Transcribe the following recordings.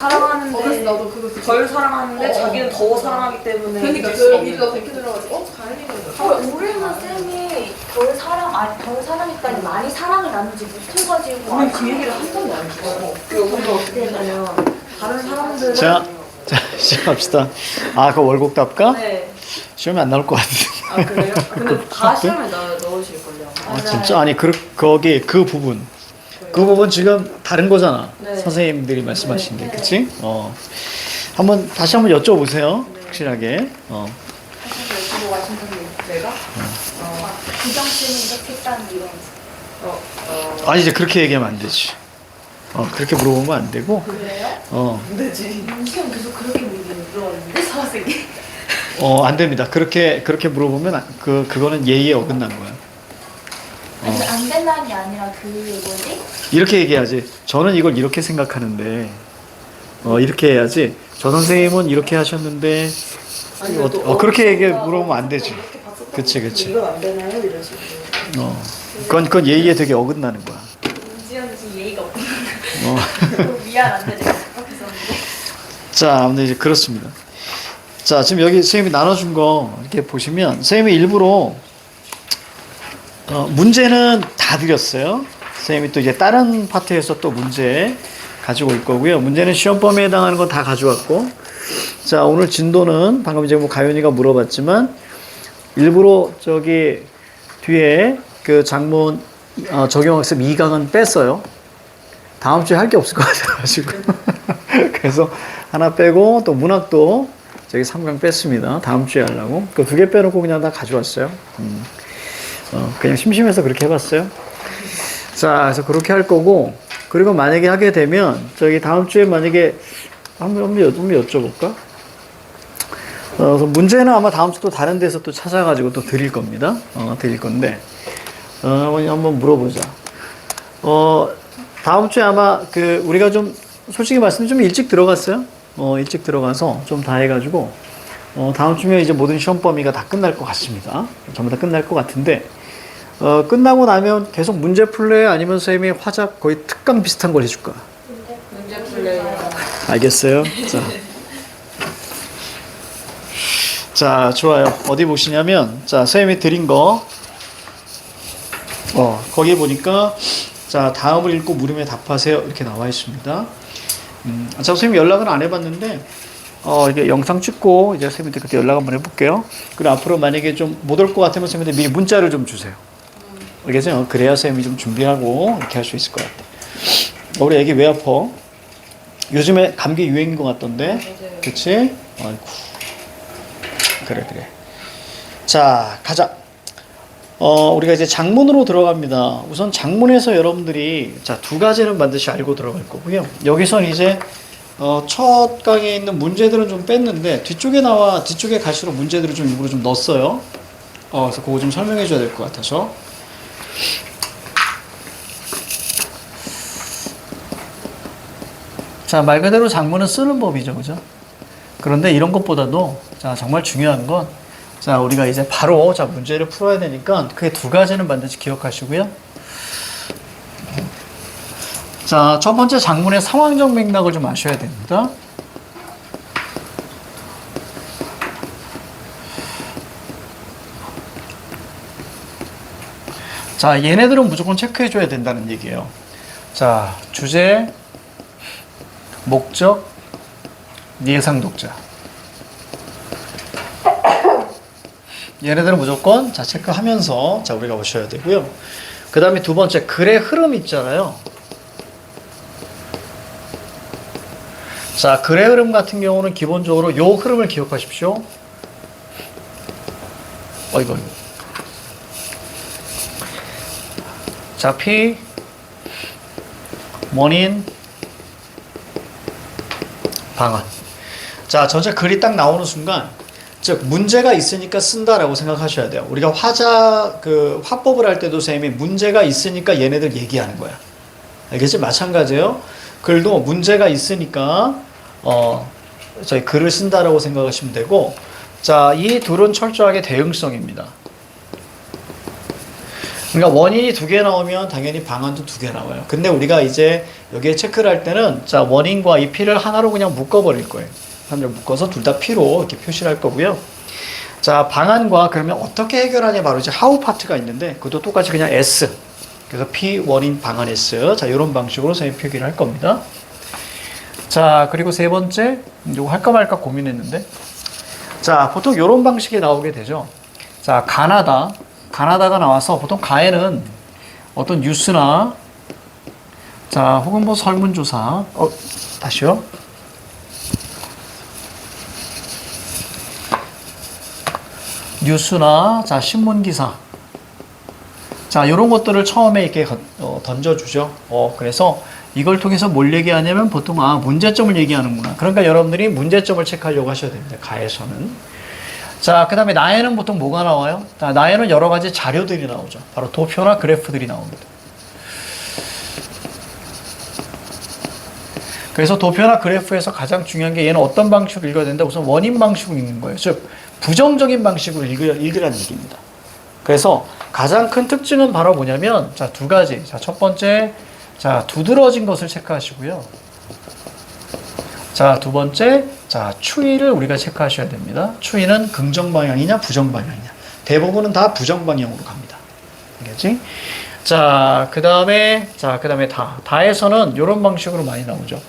사랑하는데 그래서 나도 그거 덜 사랑하는데 자기는 더 사랑하기 때문에 그러니까 잊을 수가 없는 네가 그렇게 들어가지고 다행이네. 우리는 쌤이 덜 사랑했다니 많이 사랑이 나는지 못해가지고 우린 그 얘기를 한 번도 안 했어. 우리가 어떻게 했냐면 다른 사람들은 자, 시작합시다. 아, 그 월곡답가? 네. 시험에 안 나올 것 같은데. 아 그래요? 근데 다 시험에 넣으실걸요. 아, 진짜? 아니, 거기, 그 부분. 그 부분 지금 다른 거잖아. 네. 선생님들이 말씀하신 게. 네. 그치? 다시 한번 여쭤보세요. 확실하게. 사실 여쭤보고 하신 분이 내가? 부정쌤이 이렇게 했다는 이런 아니, 이제 그렇게 얘기하면 안 되지. 그렇게 물어보면 안 되고. 그래요? 안 되지. 시험 계속 그렇게 물어봤는데 사학생이 안 됩니다. 그렇게 물어보면, 그거는 예의에 어긋난 거야. 아니 안 된다는 게 아니라 그 뭐지? 이렇게 얘기하지. 저는 이걸 이렇게 생각하는데, 이렇게 해야지. 저 선생님은 이렇게 하셨는데, 그렇게 물어보면 안 되지. 그치. 이건 안 되나요? 이런 식으로. 그건 예의에 되게 어긋나는 거야. 은지언니 지금 예의가 없구나. 미안한데 내가 생각했었는데. 자, 아무튼 이제 그렇습니다. 자, 지금 여기 선생님이 나눠준 거 이렇게 보시면, 선생님이 일부러, 문제는 다 드렸어요. 선생님이 또 이제 다른 파트에서 또 문제 가지고 올 거고요. 문제는 시험 범위에 해당하는 건 다 가져왔고, 자, 오늘 진도는 방금 이제 가연이가 물어봤지만, 일부러 저기 뒤에 그 장문 적용학습 2강은 뺐어요. 다음 주에 할 게 없을 것 같아가지고. 그래서 하나 빼고 또 문학도 저기 3강 뺐습니다. 다음 주에 하려고. 그 두 개 빼놓고 그냥 다 가져왔어요. 그냥 심심해서 그렇게 해봤어요. 자, 그래서 그렇게 할 거고, 그리고 만약에 하게 되면, 저기 다음 주에 만약에, 한번 여쭤볼까? 그래서 문제는 아마 다음 주 또 다른 데서 또 찾아가지고 또 드릴 겁니다. 드릴 건데, 한번 물어보자. 다음 주에 아마 우리가 좀, 솔직히 말씀드리면 좀 일찍 들어갔어요. 일찍 들어가서 좀 다 해가지고, 다음 주면 이제 모든 시험 범위가 다 끝날 것 같습니다. 전부 다 끝날 것 같은데, 끝나고 나면 계속 문제 풀래요? 아니면 선생님이 화작 거의 특강 비슷한 걸 해줄까? 문제 풀래요. 알겠어요? 자, 좋아요. 어디 보시냐면, 자, 선생님이 드린 거, 거기 보니까, 자, 다음을 읽고 물음에 답하세요. 이렇게 나와 있습니다. 자, 선생님 연락은 안 해봤는데, 이게 영상 찍고, 이제 선생님한테 그때 연락 한번 해볼게요. 그리고 앞으로 만약에 좀 못 올 것 같으면 선생님한테 미리 문자를 좀 주세요. 알겠어요? 그래야 선생님이 좀 준비하고, 이렇게 할 수 있을 것 같아. 우리 애기 왜 아파? 요즘에 감기 유행인 것 같던데? 그치? 아이고. 그래. 자, 가자. 우리가 이제 장문으로 들어갑니다. 우선 장문에서 여러분들이, 자, 두 가지는 반드시 알고 들어갈 거고요. 여기선 이제, 첫 강에 있는 문제들은 좀 뺐는데, 뒤쪽에 갈수록 문제들을 좀 일부러 좀 넣었어요. 그래서 그거 좀 설명해 줘야 될 것 같아서. 자, 말 그대로 장문은 쓰는 법이죠. 그죠? 그런데 이런 것보다도, 자, 정말 중요한 건, 자, 우리가 이제 바로, 자, 문제를 풀어야 되니까, 그게 두 가지는 반드시 기억하시고요. 자, 첫 번째 장문의 상황적 맥락을 좀 아셔야 됩니다. 자, 얘네들은 무조건 체크해줘야 된다는 얘기예요. 자, 주제, 목적, 예상 독자. 얘네들은 무조건 자 체크하면서 자 우리가 오셔야 되고요. 그 다음에 두 번째 글의 흐름 있잖아요. 자, 글의 흐름 같은 경우는 기본적으로 요 흐름을 기억하십시오. 이거. 자, P, 원인, 방안. 자, 전체 글이 딱 나오는 순간, 즉 문제가 있으니까 쓴다라고 생각하셔야 돼요. 우리가 화법을 할 때도 선생님이 문제가 있으니까 얘네들 얘기하는 거야. 알겠지? 마찬가지예요. 글도 문제가 있으니까 저희 글을 쓴다라고 생각하시면 되고, 자, 이 둘은 철저하게 대응성입니다. 그러니까 원인이 두 개 나오면 당연히 방안도 두 개 나와요. 근데 우리가 이제 여기에 체크를 할 때는 자 원인과 이 P를 하나로 그냥 묶어버릴 거예요. 하나로 묶어서 둘 다 P로 이렇게 표시를 할 거고요. 자 방안과 그러면 어떻게 해결하냐 바로 이제 how 파트가 있는데 그것도 똑같이 그냥 S. 그래서 P 원인 방안 S. 자 이런 방식으로 선생님 표기를 할 겁니다. 자 그리고 세 번째 이거 할까 말까 고민했는데 자 보통 이런 방식이 나오게 되죠. 자 가나다가 나와서 보통 가에는 어떤 뉴스나 자 혹은 뭐 설문조사 다시요. 뉴스나 자 신문기사 자 이런 것들을 처음에 이렇게 던져주죠. 그래서 이걸 통해서 뭘 얘기하냐면 보통 문제점을 얘기하는구나. 그러니까 여러분들이 문제점을 체크하려고 하셔야 됩니다. 가에서는. 자, 그 다음에 나에는 보통 뭐가 나와요? 자, 나에는 여러 가지 자료들이 나오죠. 바로 도표나 그래프들이 나옵니다. 그래서 도표나 그래프에서 가장 중요한 게 얘는 어떤 방식으로 읽어야 되는데 우선 원인 방식으로 읽는 거예요. 즉, 부정적인 방식으로 읽으라는 얘기입니다. 그래서 가장 큰 특징은 바로 뭐냐면 자, 두 가지. 자, 첫 번째 자, 두드러진 것을 체크하시고요. 자, 두 번째, 자, 추이를 우리가 체크하셔야 됩니다. 추이는 긍정 방향이냐, 부정 방향이냐. 대부분은 다 부정 방향으로 갑니다. 알겠지? 자, 그 다음에 다에서는 이런 방식으로 많이 나오죠.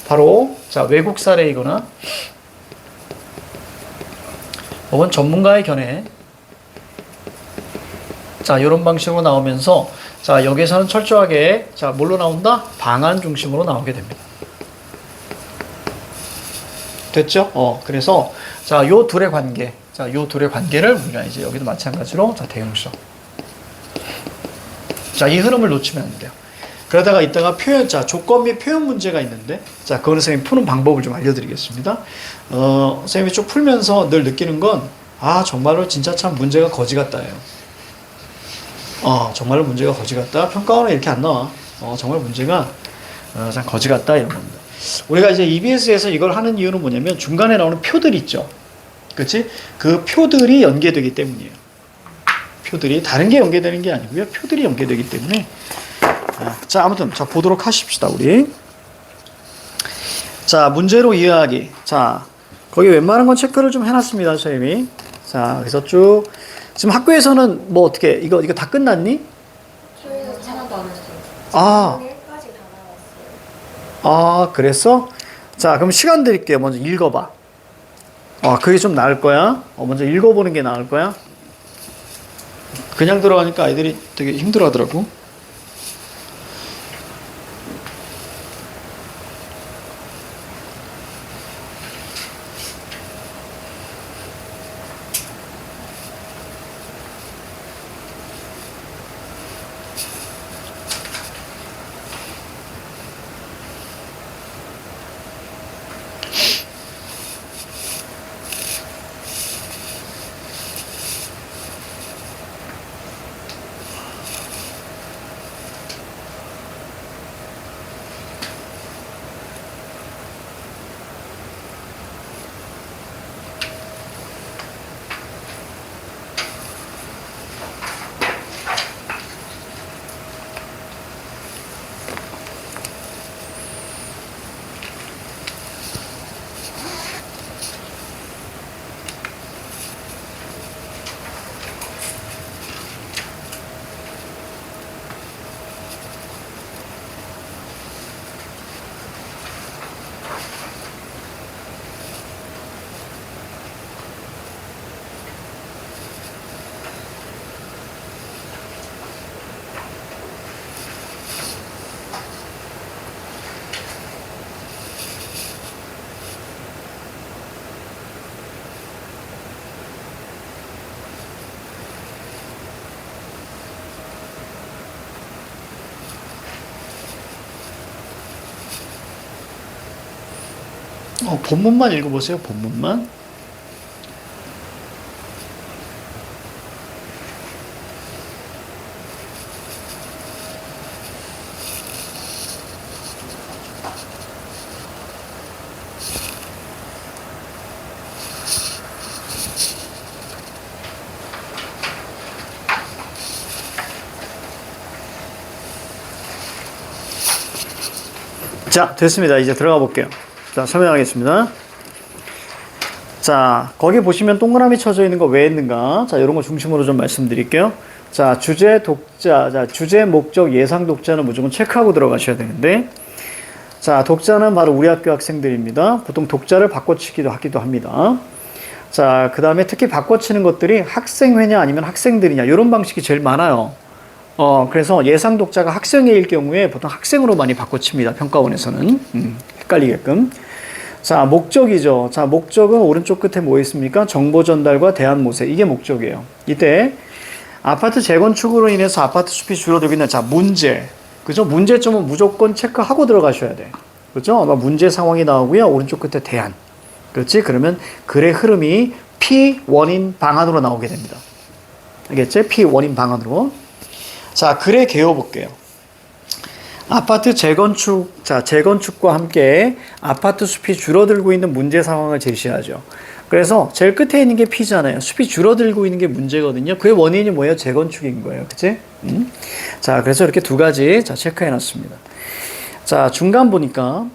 바로, 자, 외국 사례이거나, 혹은 전문가의 견해. 자, 이런 방식으로 나오면서, 자, 여기서는 철저하게, 자, 뭘로 나온다? 방안 중심으로 나오게 됩니다. 됐죠? 그래서, 자, 요 둘의 관계. 자, 요 둘의 관계를 우리가 이제 여기도 마찬가지로, 자, 대응식. 자, 이 흐름을 놓치면 안 돼요. 그러다가 이따가 표현, 자, 조건 및 표현 문제가 있는데, 자, 그거는 선생님 푸는 방법을 좀 알려드리겠습니다. 선생님이 쭉 풀면서 늘 느끼는 건, 정말로 진짜 참 문제가 거지 같다예요. 정말로 문제가 거지 같다. 평가원은 이렇게 안 나와. 정말 문제가 참 거지 같다 이런 겁니다. 우리가 이제 EBS에서 이걸 하는 이유는 뭐냐면 중간에 나오는 표들 있죠. 그렇지? 그 표들이 연계되기 때문이에요. 표들이 다른 게 연계되는 게 아니고요. 표들이 연계되기 때문에 자 아무튼 자 보도록 하십시다 우리. 자 문제로 이해하기. 자 거기 웬만한 건 체크를 좀 해놨습니다 선생님이. 자 그래서 쭉 지금 학교에서는 뭐 어떻게 이거 다 끝났니? 저희는 하나도 안 했어요. 1까지 다 나왔어요. 그랬어? 자 그럼 시간 드릴게요. 먼저 읽어봐. 그게 좀 나을 거야. 먼저 읽어보는 게 나을 거야. 그냥 들어가니까 아이들이 되게 힘들어 하더라고. 본문만 읽어보세요. 본문만. 자, 됐습니다. 이제 들어가 볼게요. 자, 설명하겠습니다. 자, 거기 보시면 동그라미 쳐져 있는 거 왜 했는가? 자, 이런 거 중심으로 좀 말씀드릴게요. 자, 주제, 독자, 자, 주제, 목적, 예상 독자는 무조건 체크하고 들어가셔야 되는데, 자, 독자는 바로 우리 학교 학생들입니다. 보통 독자를 바꿔치기도 하기도 합니다. 자, 그 다음에 특히 바꿔치는 것들이 학생회냐 아니면 학생들이냐, 이런 방식이 제일 많아요. 그래서 예상 독자가 학생일 경우에 보통 학생으로 많이 바꿔칩니다. 평가원에서는. 헷갈리게끔. 자, 목적이죠. 자, 목적은 오른쪽 끝에 뭐 있습니까? 정보 전달과 대안 모색. 이게 목적이에요. 이때 아파트 재건축으로 인해서 아파트 숲이 줄어들고 있는, 자, 문제. 그죠? 문제점은 무조건 체크하고 들어가셔야 돼. 그죠? 아마 문제 상황이 나오고요. 오른쪽 끝에 대안. 그렇지? 그러면 글의 흐름이 P 원인 방안으로 나오게 됩니다. 알겠지? P 원인 방안으로. 자, 글의 개요 볼게요. 아파트 재건축, 자, 재건축과 함께 아파트 숲이 줄어들고 있는 문제 상황을 제시하죠. 그래서 제일 끝에 있는 게 P잖아요. 숲이 줄어들고 있는 게 문제거든요. 그의 원인이 뭐예요? 재건축인 거예요. 그치? 자, 그래서 이렇게 두 가지, 자, 체크해 놨습니다. 자, 중간 보니까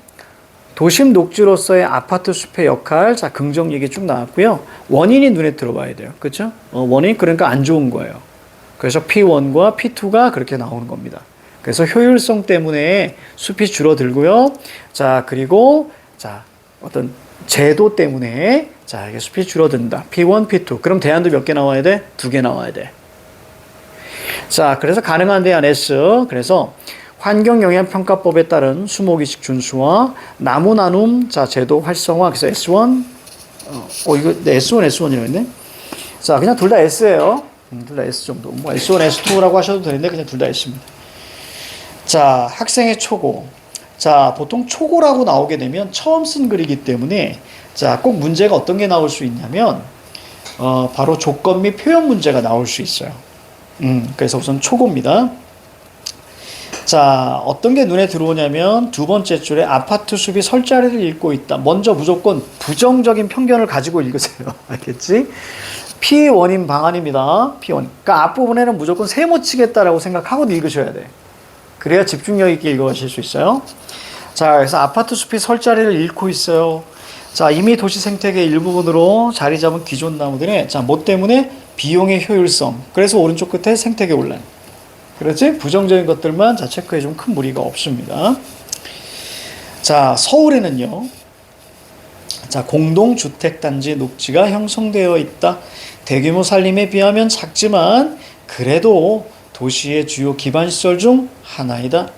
도심 녹지로서의 아파트 숲의 역할, 자, 긍정 얘기 쭉 나왔고요. 원인이 눈에 들어봐야 돼요. 그쵸? 원인, 그러니까 안 좋은 거예요. 그래서 P1과 P2가 그렇게 나오는 겁니다. 그래서 효율성 때문에 숲이 줄어들고요. 자, 그리고, 자, 어떤 제도 때문에, 자, 이게 숲이 줄어든다. P1, P2. 그럼 대안도 몇 개 나와야 돼? 2개 나와야 돼. 자, 그래서 가능한 대안 S. 그래서 환경영향평가법에 따른 수목이식 준수와 나무 나눔, 자, 제도 활성화. 그래서 S1, 이거 S1, S1이라고 했네. 자, 그냥 둘 다 S예요. 둘 다 S 정도. 뭐 S1, S2라고 하셔도 되는데 그냥 둘 다 S입니다. 자, 학생의 초고. 자, 보통 초고라고 나오게 되면 처음 쓴 글이기 때문에, 자, 꼭 문제가 어떤 게 나올 수 있냐면, 바로 조건 및 표현 문제가 나올 수 있어요. 그래서 우선 초고입니다. 자, 어떤 게 눈에 들어오냐면 두 번째 줄에 아파트 숲이 설 자리를 잃고 있다. 먼저 무조건 부정적인 편견을 가지고 읽으세요. 알겠지? P 원인 방안입니다. P 원인. 그러니까 앞부분에는 무조건 세모 치겠다라고 생각하고 읽으셔야 돼. 그래야 집중력 있게 읽어가실 수 있어요. 자, 그래서 아파트 숲이 설 자리를 잃고 있어요. 자, 이미 도시 생태계 일부분으로 자리 잡은 기존 나무들의, 자, 뭐 때문에? 비용의 효율성. 그래서 오른쪽 끝에 생태계 혼란. 그렇지? 부정적인 것들만, 자, 체크해 주면 큰 무리가 없습니다. 자, 서울에는요, 자, 공동주택단지 녹지가 형성되어 있다. 대규모 산림에 비하면 작지만 그래도 도시의 주요 기반시설 중 하나이다.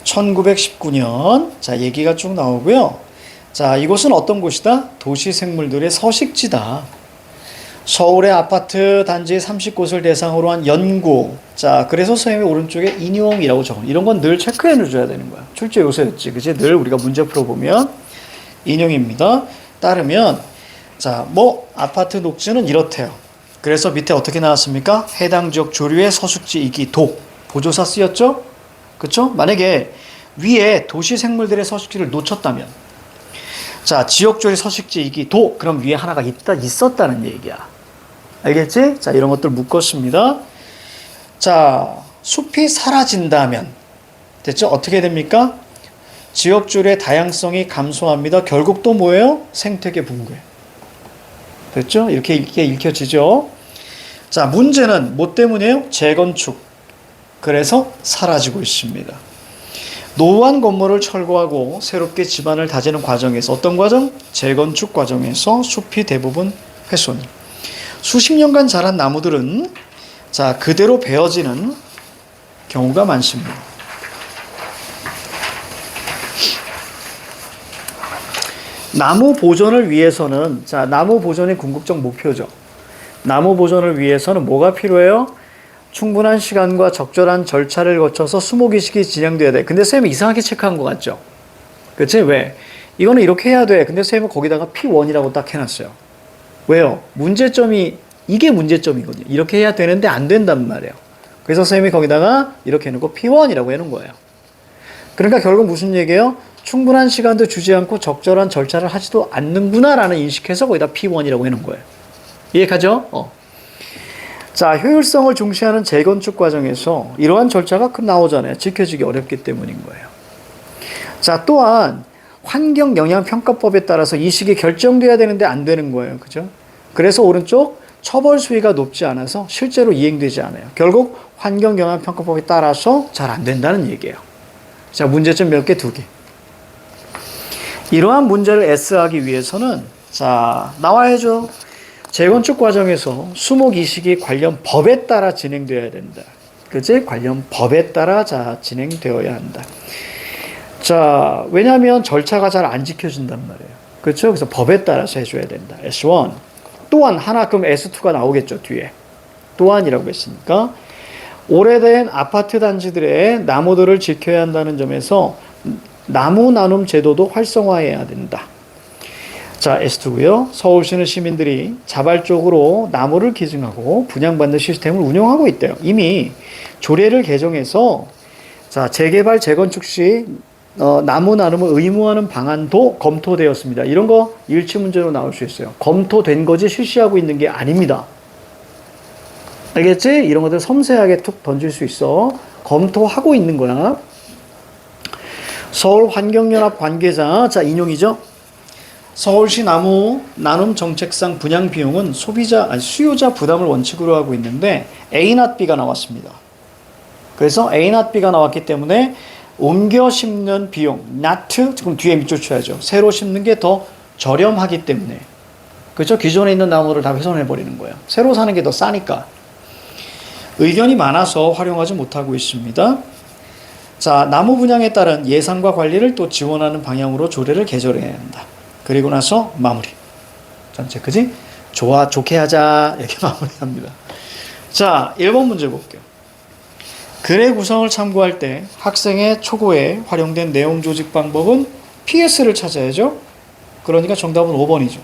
1919년, 자, 얘기가 쭉 나오고요. 자, 이곳은 어떤 곳이다? 도시 생물들의 서식지다. 서울의 아파트 단지 30곳을 대상으로 한 연구. 자, 그래서 선생님이 오른쪽에 인용이라고 적어. 이런 건 늘 체크해 놔줘야 되는 거야. 출제 요소였지. 그치? 늘 우리가 문제 풀어보면 인용입니다. 따르면, 자, 뭐, 아파트 녹지는 이렇대요. 그래서 밑에 어떻게 나왔습니까? 해당 지역 조류의 서식지 이기 도. 보조사 쓰였죠? 그쵸? 만약에 위에 도시 생물들의 서식지를 놓쳤다면, 자, 지역 조류 서식지 이기 도. 그럼 위에 하나가 있었다는 얘기야. 알겠지? 자, 이런 것들 묶었습니다. 자, 숲이 사라진다면, 됐죠? 어떻게 됩니까? 지역줄의 다양성이 감소합니다. 결국 또 뭐예요? 생태계 붕괴. 됐죠? 이렇게 읽혀지죠? 자, 문제는 뭐 때문이에요? 재건축. 그래서 사라지고 있습니다. 노후한 건물을 철거하고 새롭게 집안을 다지는 과정에서 어떤 과정? 재건축 과정에서 숲이 대부분 훼손. 수십 년간 자란 나무들은, 자, 그대로 베어지는 경우가 많습니다. 나무 보존을 위해서는, 자, 나무 보존이 궁극적 목표죠. 나무 보존을 위해서는 뭐가 필요해요? 충분한 시간과 적절한 절차를 거쳐서 수목이식이 진행돼야 돼. 근데 쌤이 이상하게 체크한 것 같죠? 그치? 왜? 이거는 이렇게 해야 돼. 근데 쌤은 거기다가 P1이라고 딱 해놨어요. 왜요? 이게 문제점이거든요. 이렇게 해야 되는데 안 된단 말이에요. 그래서 쌤이 거기다가 이렇게 해놓고 P1이라고 해놓은 거예요. 그러니까 결국 무슨 얘기예요? 충분한 시간도 주지 않고 적절한 절차를 하지도 않는구나라는 인식해서 거기다 P1이라고 해놓은 거예요. 이해가죠? 자, 효율성을 중시하는 재건축 과정에서 이러한 절차가 나오잖아요. 지켜지기 어렵기 때문인 거예요. 자, 또한 환경영향평가법에 따라서 이식이 결정돼야 되는데 안 되는 거예요. 그죠? 그래서 오른쪽 처벌 수위가 높지 않아서 실제로 이행되지 않아요. 결국 환경영향평가법에 따라서 잘 안 된다는 얘기예요. 자, 문제점 몇 개? 2개. 이러한 문제를 S하기 위해서는 자, 나와야죠. 재건축 과정에서 수목 이식이 관련 법에 따라 진행되어야 된다. 그치? 관련 법에 따라 자, 진행되어야 한다. 자, 왜냐하면 절차가 잘 안 지켜진단 말이에요. 그렇죠? 그래서 법에 따라서 해줘야 된다. S1. 또한 하나, 그럼 S2가 나오겠죠, 뒤에. 또한이라고 했으니까. 오래된 아파트 단지들의 나무들을 지켜야 한다는 점에서 나무 나눔 제도도 활성화해야 된다. 자, S2고요. 서울시는 시민들이 자발적으로 나무를 기증하고 분양받는 시스템을 운영하고 있대요. 이미 조례를 개정해서 자, 재개발, 재건축 시 나무 나눔을 의무화하는 방안도 검토되었습니다. 이런 거 일치 문제로 나올 수 있어요. 검토된 거지 실시하고 있는 게 아닙니다. 알겠지? 이런 것들 섬세하게 툭 던질 수 있어. 검토하고 있는 거야. 서울환경연합 관계자, 자, 인용이죠. 서울시 나무 나눔 정책상 분양 비용은 수요자 부담을 원칙으로 하고 있는데 A-B가 나왔습니다. 그래서 A-B가 나왔기 때문에 옮겨 심는 비용, not, 지금 뒤에 밑줄 쳐야죠. 새로 심는 게 더 저렴하기 때문에. 그렇죠? 기존에 있는 나무를 다 훼손해버리는 거예요. 새로 사는 게 더 싸니까. 의견이 많아서 활용하지 못하고 있습니다. 자, 나무 분양에 따른 예산과 관리를 또 지원하는 방향으로 조례를 개정해야 한다. 그리고 나서 마무리. 전체, 그지? 좋게 하자. 이렇게 마무리합니다. 자, 1번 문제 볼게요. 글의 구성을 참고할 때 학생의 초고에 활용된 내용 조직 방법은 PS를 찾아야죠. 그러니까 정답은 5번이죠.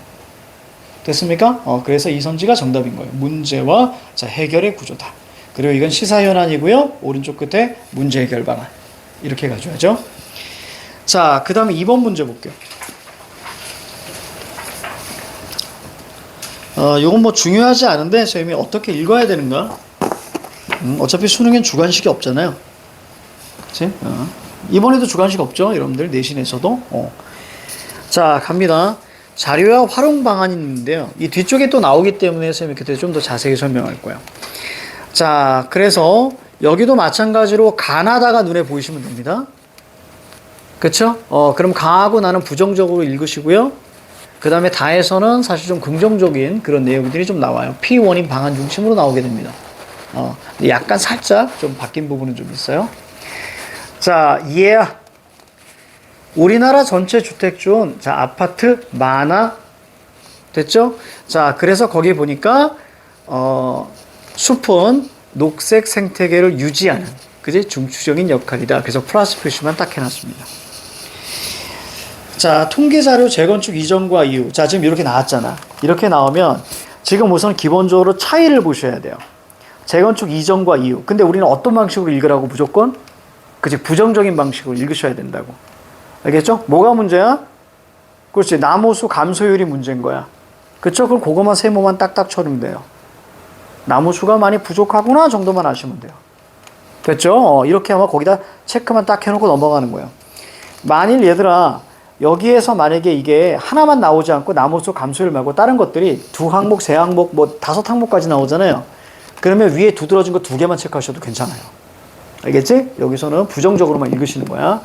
됐습니까? 그래서 이선지가 정답인 거예요. 문제와 자, 해결의 구조다. 그리고 이건 시사현안이고요. 오른쪽 끝에 문제 해결 방안. 이렇게 가져야죠. 자, 그 다음에 2번 문제 볼게요. 요건 뭐 중요하지 않은데 선생님이 어떻게 읽어야 되는가? 어차피 수능엔 주관식이 없잖아요. 그치? 이번에도 주관식 없죠? 여러분들 내신에서도. 자, 갑니다. 자료와 활용 방안이 있는데요. 이 뒤쪽에 또 나오기 때문에 선생님이 그때 좀 더 자세히 설명할 거예요. 자, 그래서 여기도 마찬가지로 가나다가 눈에 보이시면 됩니다. 그쵸? 그럼 가하고 나는 부정적으로 읽으시고요. 그 다음에 다에서는 사실 좀 긍정적인 그런 내용들이 좀 나와요. P1인 방안 중심으로 나오게 됩니다. 약간 살짝 좀 바뀐 부분은 좀 있어요. 자, 우리나라 전체 주택중, 자, 아파트 많아. 됐죠? 자, 그래서 거기 보니까, 숲은 녹색 생태계를 유지하는, 그지? 중추적인 역할이다. 그래서 플러스 표시만 딱 해놨습니다. 자, 통계자료 재건축 이전과 이후. 자, 지금 이렇게 나왔잖아. 이렇게 나오면 지금 우선 기본적으로 차이를 보셔야 돼요. 재건축 이전과 이후. 근데 우리는 어떤 방식으로 읽으라고 무조건? 그치, 부정적인 방식으로 읽으셔야 된다고. 알겠죠? 뭐가 문제야? 그렇지, 나무수 감소율이 문제인 거야. 그쵸? 그럼 그것만 세모만 딱딱 쳐주면 돼요. 나무수가 많이 부족하구나 정도만 아시면 돼요. 됐죠? 이렇게 하면 거기다 체크만 딱 해놓고 넘어가는 거예요. 만일 얘들아, 여기에서 만약에 이게 하나만 나오지 않고 나무수 감소율 말고 다른 것들이 2항목, 3항목, 뭐 5항목까지 나오잖아요. 그러면 위에 두드러진 거 2개만 체크하셔도 괜찮아요. 알겠지? 여기서는 부정적으로만 읽으시는 거야.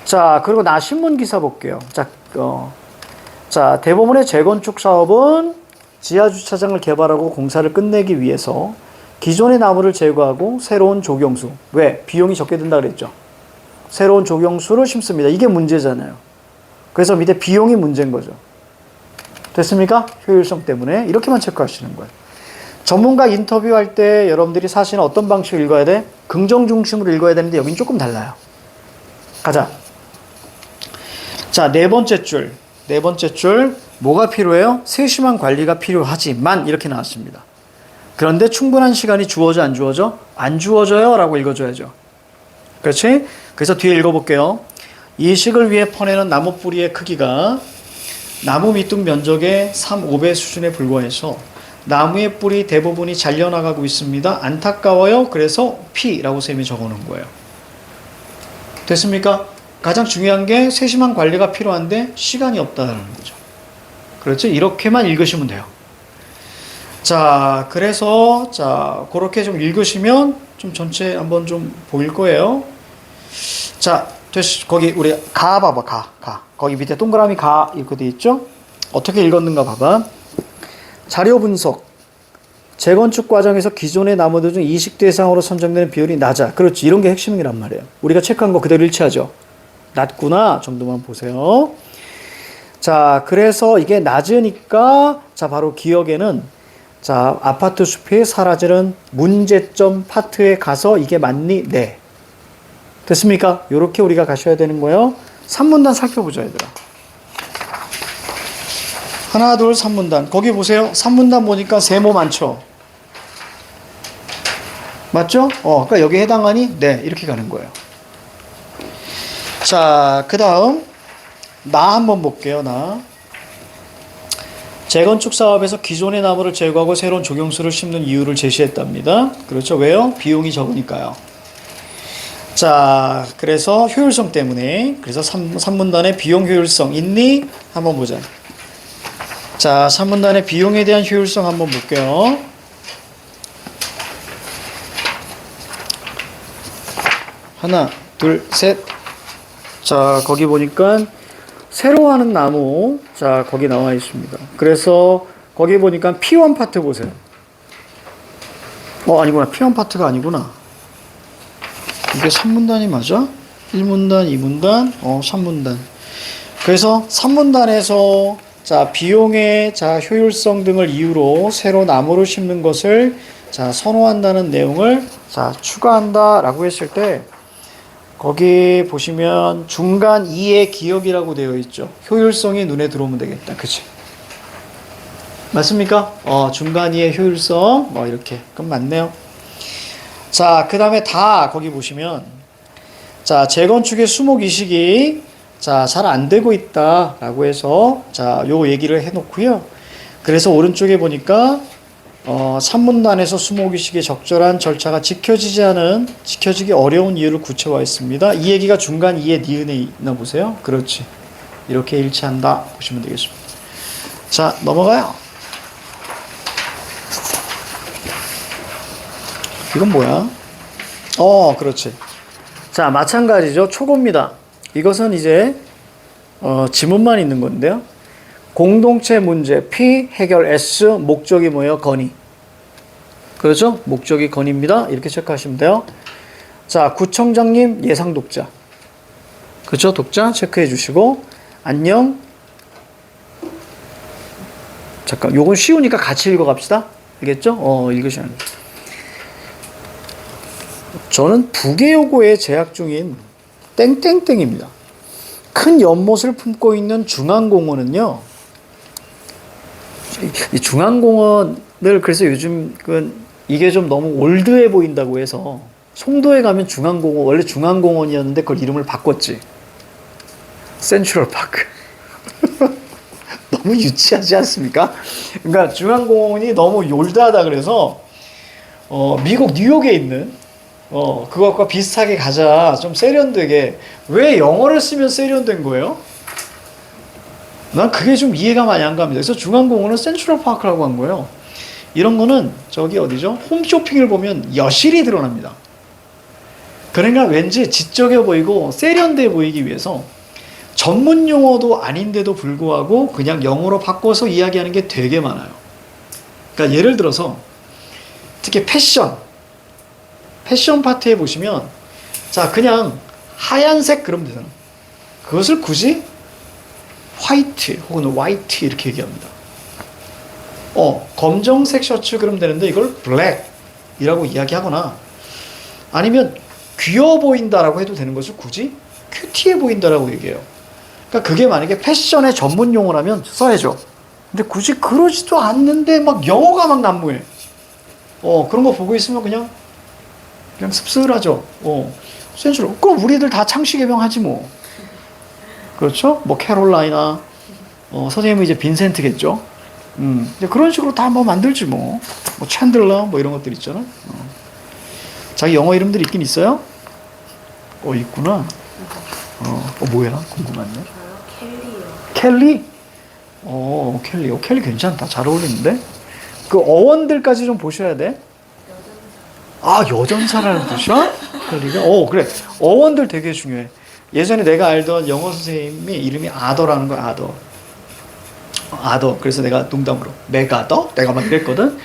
자, 그리고 나 신문 기사 볼게요. 자, 대부분의 재건축 사업은 지하주차장을 개발하고 공사를 끝내기 위해서 기존의 나무를 제거하고 새로운 조경수. 왜? 비용이 적게 든다 그랬죠. 새로운 조경수를 심습니다. 이게 문제잖아요. 그래서 밑에 비용이 문제인 거죠. 됐습니까? 효율성 때문에. 이렇게만 체크하시는 거예요. 전문가 인터뷰할 때 여러분들이 사실은 어떤 방식을 읽어야 돼? 긍정 중심으로 읽어야 되는데 여긴 조금 달라요. 가자. 자, 네 번째 줄. 뭐가 필요해요? 세심한 관리가 필요하지만 이렇게 나왔습니다. 그런데 충분한 시간이 주어져 안 주어져? 안 주어져요 라고 읽어줘야죠. 그렇지? 그래서 뒤에 읽어볼게요. 이식을 위해 퍼내는 나무 뿌리의 크기가 나무 밑둥 면적의 3~5배 수준에 불과해서 나무의 뿌리 대부분이 잘려나가고 있습니다. 안타까워요. 그래서 P라고 쌤이 적어놓은 거예요. 됐습니까? 가장 중요한 게 세심한 관리가 필요한데 시간이 없다는 거죠. 그렇죠? 이렇게만 읽으시면 돼요. 자, 그래서 자, 그렇게 좀 읽으시면 좀 전체 한번 좀 보일 거예요. 자, 거기 우리 가 봐봐. 가. 거기 밑에 동그라미 가 이렇게 돼 있죠? 어떻게 읽었는가 봐봐. 자료 분석. 재건축 과정에서 기존의 나무들 중 이식 대상으로 선정되는 비율이 낮아. 그렇지. 이런 게 핵심이란 말이에요. 우리가 체크한 거 그대로 일치하죠. 낮구나 정도만 보세요. 자, 그래서 이게 낮으니까 자, 바로 기억에는 자, 아파트 숲이 사라지는 문제점 파트에 가서 이게 맞니? 네. 됐습니까? 요렇게 우리가 가셔야 되는 거예요. 3문단 살펴보자, 얘들아. 하나, 둘, 3문단. 거기 보세요. 3문단 보니까 세모 많죠? 맞죠? 그러니까 여기에 해당하니? 네. 이렇게 가는 거예요. 자, 그 다음 나 한번 볼게요. 나. 재건축 사업에서 기존의 나무를 제거하고 새로운 조경수를 심는 이유를 제시했답니다. 그렇죠. 왜요? 비용이 적으니까요. 자, 그래서 효율성 때문에. 그래서 3문단의 비용 효율성 있니? 한번 보자. 자, 3문단의 비용에 대한 효율성 한번 볼게요. 하나, 둘, 셋. 자, 거기 보니까 새로 하는 나무. 자, 거기 나와 있습니다. 그래서 거기 보니까 P1 파트 보세요. 아니구나. P1 파트가 아니구나. 이게 3문단이 맞아? 1문단, 2문단, 3문단. 그래서 3문단에서 자, 비용의 자, 효율성 등을 이유로 새로 나무를 심는 것을 자, 선호한다는 내용을 자, 추가한다라고 했을 때 거기 보시면 중간 2의 기억이라고 되어 있죠. 효율성이 눈에 들어오면 되겠다. 그치? 맞습니까? 중간 2의 효율성. 이렇게. 그럼 맞네요. 자, 그 다음에 다 거기 보시면 자, 재건축의 수목 이식이 자, 잘 안 되고 있다라고 해서 자, 요 얘기를 해 놓고요. 그래서 오른쪽에 보니까 3문단에서 수목이식의 적절한 절차가 지켜지기 어려운 이유를 구체화했습니다. 이 얘기가 중간 2의 니은에 있나 보세요. 그렇지. 이렇게 일치한다 보시면 되겠습니다. 자, 넘어가요. 이건 뭐야? 그렇지. 자, 마찬가지죠. 초고입니다. 이것은 이제 지문만 있는 건데요. 공동체 문제 P 해결 S 목적이 뭐예요? 건의. 그렇죠? 목적이 건의입니다. 이렇게 체크하시면 돼요. 자, 구청장님 예상 독자. 그렇죠? 독자 체크해 주시고 안녕. 잠깐, 요건 쉬우니까 같이 읽어 갑시다. 알겠죠? 읽으셔야 돼요. 저는 부계요고에 재학 중인 땡땡땡입니다. 큰 연못을 품고 있는 중앙공원은요. 이 중앙공원을 그래서 요즘 이게 좀 너무 올드해 보인다고 해서 송도에 가면 중앙공원, 원래 중앙공원이었는데 그걸 이름을 바꿨지. 센트럴파크. 너무 유치하지 않습니까? 그러니까 중앙공원이 너무 올드하다 그래서 미국 뉴욕에 있는 그것과 비슷하게 가자. 좀 세련되게. 왜 영어를 쓰면 세련된 거예요? 난 그게 좀 이해가 많이 안 갑니다. 그래서 중앙공원은 센트럴파크라고 한 거예요. 이런 거는 저기 어디죠? 홈쇼핑을 보면 여실히 드러납니다. 그러니까 왠지 지적해 보이고 세련돼 보이기 위해서 전문 용어도 아닌데도 불구하고 그냥 영어로 바꿔서 이야기하는 게 되게 많아요. 그러니까 예를 들어서 특히 패션 파트에 보시면 자, 그냥 하얀색 그러면 되잖아. 그것을 굳이 화이트 혹은 화이트 이렇게 얘기합니다. 검정색 셔츠 그러면 되는데 이걸 블랙이라고 이야기하거나 아니면 귀여워 보인다라고 해도 되는 것을 굳이 큐티해 보인다라고 얘기해요. 그러니까 그게 만약에 패션의 전문 용어라면 써야죠. 근데 굳이 그러지도 않는데 막 영어가 막 난무해. 그런 거 보고 있으면 그냥 씁쓸하죠. 센츄럴. 그럼 우리들 다 창씨 개명하지 뭐. 그렇죠? 뭐 캐롤라이나 선생님은 이제 빈센트겠죠. 이제 그런 식으로 다 뭐 만들지 뭐. 뭐 챈들러 뭐 이런 것들 있잖아. 자기 영어 이름들이 있긴 있어요? 있구나. 뭐야? 궁금하네. 켈리요. 켈리? 켈리. 켈리 괜찮다. 잘 어울리는데? 그 어원들까지 좀 보셔야 돼. 여전사라는 뜻이야? 켈리가? 그래. 어원들 되게 중요해. 예전에 내가 알던 영어 선생님이 이름이 아더라는 거야, 아더. 아더. 그래서 내가 농담으로 메가더? 내가 막 그랬거든?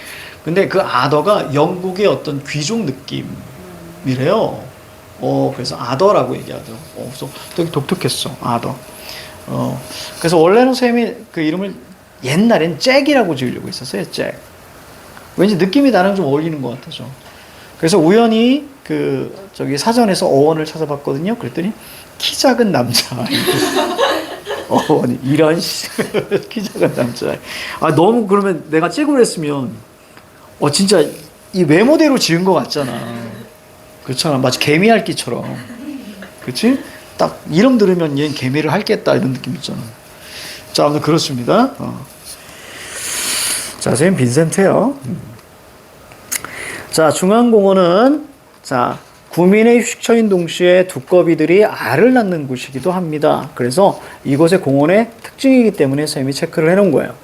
근데 그 아더가 영국의 어떤 귀족 느낌이래요. 그래서 아더라고 얘기하죠. 그래서 되게 독특했어, 아더. 그래서 원래는 선생님이 그 이름을 옛날엔 잭이라고 지으려고 했었어요, 잭. 왠지 느낌이 나랑 좀 어울리는 것 같아서. 그래서 우연히 사전에서 어원을 찾아봤거든요. 그랬더니 키 작은 남자. 이런 키 작은 남자. 너무 그러면 내가 찍으려 했으면 진짜 이 외모대로 지은 것 같잖아. 그렇잖아. 마치 개미핥기처럼. 그치? 딱 이름 들으면 얘는 개미를 핥겠다 이런 느낌 있잖아. 자, 아무튼 그렇습니다. 자, 선생님 빈센트예요. 자, 중앙공원은 구민의 휴식처인 동시에 두꺼비들이 알을 낳는 곳이기도 합니다. 그래서 이곳의 공원의 특징이기 때문에 선생님이 체크를 해놓은 거예요.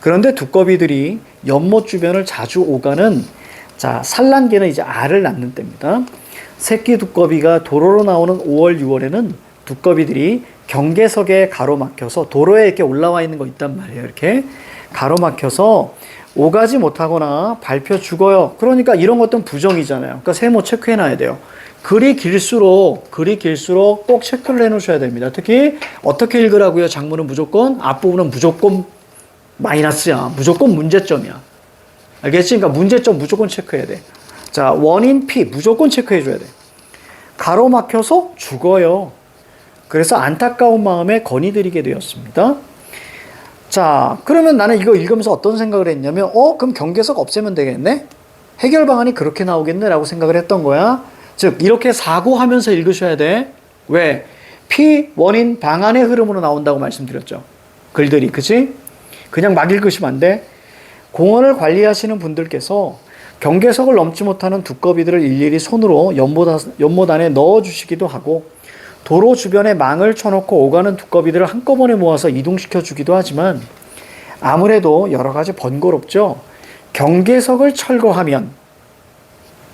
그런데 두꺼비들이 연못 주변을 자주 오가는 산란기는 이제 알을 낳는 때입니다. 새끼 두꺼비가 도로로 나오는 5월, 6월에는 두꺼비들이 경계석에 가로막혀서 도로에 이렇게 올라와 있는 거 있단 말이에요. 이렇게 가로막혀서 오가지 못하거나 밟혀 죽어요. 그러니까 이런 것도 부정이잖아요. 그러니까 세모 체크해 놔야 돼요. 글이 길수록 꼭 체크를 해 놓으셔야 됩니다. 특히 어떻게 읽으라고요? 장문은 무조건, 앞부분은 무조건 마이너스야. 무조건 문제점이야. 알겠지? 그러니까 문제점 무조건 체크해야 돼. 자, 원인 P 무조건 체크해 줘야 돼. 가로막혀서 죽어요. 그래서 안타까운 마음에 건의드리게 되었습니다. 자, 그러면 나는 이거 읽으면서 어떤 생각을 했냐면, 그럼 경계석 없애면 되겠네? 해결 방안이 그렇게 나오겠네? 라고 생각을 했던 거야. 즉, 이렇게 사고하면서 읽으셔야 돼. 왜? P, 원인, 방안의 흐름으로 나온다고 말씀드렸죠. 글들이, 그치? 그냥 막 읽으시면 안 돼. 공원을 관리하시는 분들께서 경계석을 넘지 못하는 두꺼비들을 일일이 손으로 연못 안에 넣어주시기도 하고, 도로 주변에 망을 쳐놓고 오가는 두꺼비들을 한꺼번에 모아서 이동시켜 주기도 하지만, 아무래도 여러 가지 번거롭죠. 경계석을 철거하면,